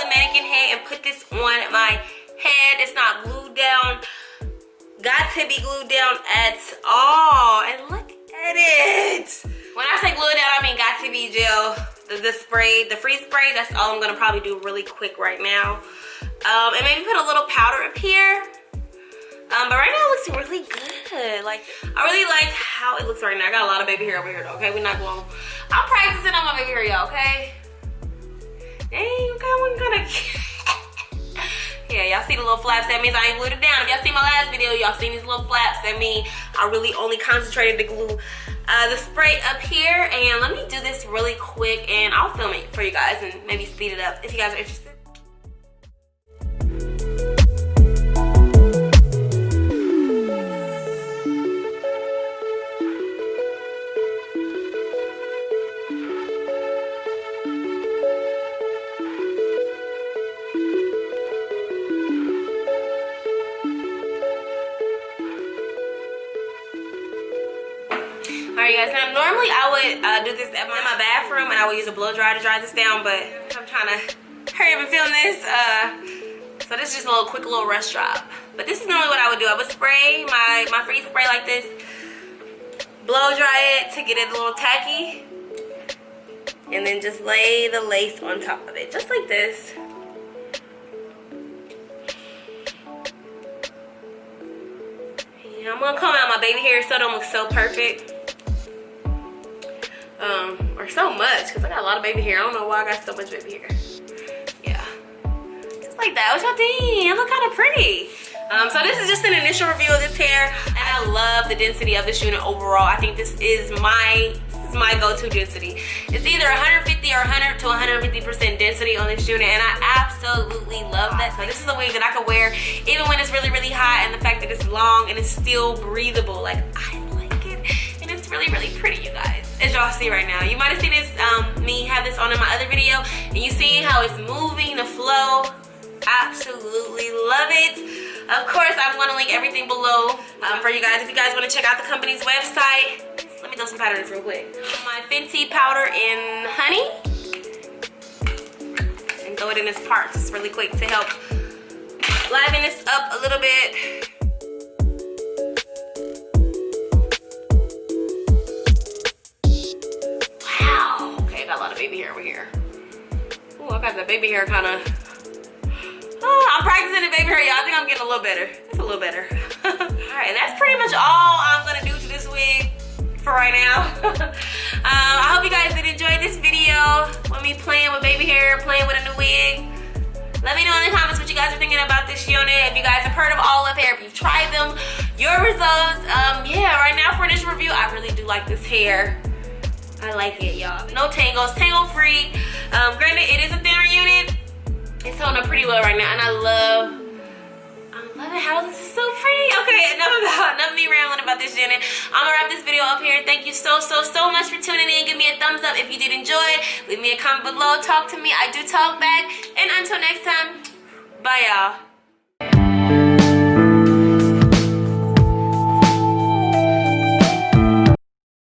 the mannequin head and put this on my head. It's not glued down. Got to be glued down at all. And look at it. When I say glued down, I mean got to be gel. The spray, the free spray, that's all I'm gonna probably do really quick right now. And maybe put a little powder up here. But right now it looks really good. Like, I really like how it looks right now. I got a lot of baby hair over here though, okay? We're not going, I'm practicing on my baby hair, y'all, okay? Dang, okay, I'm gonna yeah, y'all see the little flaps, that means I ain't glued it down. If y'all see my last video, y'all seen these little flaps, that mean I really only concentrated to glue the spray up here. And let me do this really quick and I'll film it for you guys and maybe speed it up if you guys are interested. Alright guys, now normally I would do this in my bathroom and I would use a blow dryer to dry this down, but I'm trying to hurry up and film this. So this is just a quick little rush job. But this is normally what I would do. I would spray my free spray like this, blow dry it to get it a little tacky, and then just lay the lace on top of it, just like this. Yeah, I'm gonna comb out my baby hair so it don't look so perfect. Or so much, because I got a lot of baby hair. I don't know why I got so much baby hair. Yeah, just like that. What y'all think? It look kind of pretty. So this is just an initial review of this hair, and I love the density of this unit overall. I think this is my go-to density. It's either 150 or 100 to 150% density on this unit, and I absolutely love that. So this is a wig that I can wear even when it's really, really hot, and the fact that it's long and it's still breathable. Like, I like it, and it's really, really pretty, you guys. As y'all see right now, you might have seen this, me have this on in my other video, and you see how it's moving, the flow. Absolutely love it. Of course, I'm going to link everything below for you guys. If you guys want to check out the company's website, let me throw some powder in this real quick. My Fenty powder in honey, and throw it in this part just really quick to help liven this up a little bit. Wow. Okay, I got a lot of baby hair over here. Ooh, I got the baby hair kind of. Oh, I'm practicing the baby hair, y'all. I think I'm getting a little better. It's a little better. All right, and that's pretty much all I'm gonna do to this wig for right now. I hope you guys did enjoy this video with me playing with baby hair, playing with a new wig. Let me know in the comments what you guys are thinking about this unit. If you guys have heard of Allovehair, if you've tried them, your results. Yeah, right now for initial review, I really do like this hair. I like it, y'all. No tangles, tangle free. Granted, it is a thinner unit. It's holding up pretty well right now, and I'm loving how this is so pretty. Okay, enough of me rambling about this unit. I'm gonna wrap this video up here. Thank you so much for tuning in. Give me a thumbs up if you did enjoy. Leave me a comment below. Talk to me. I do talk back. And until next time, bye y'all.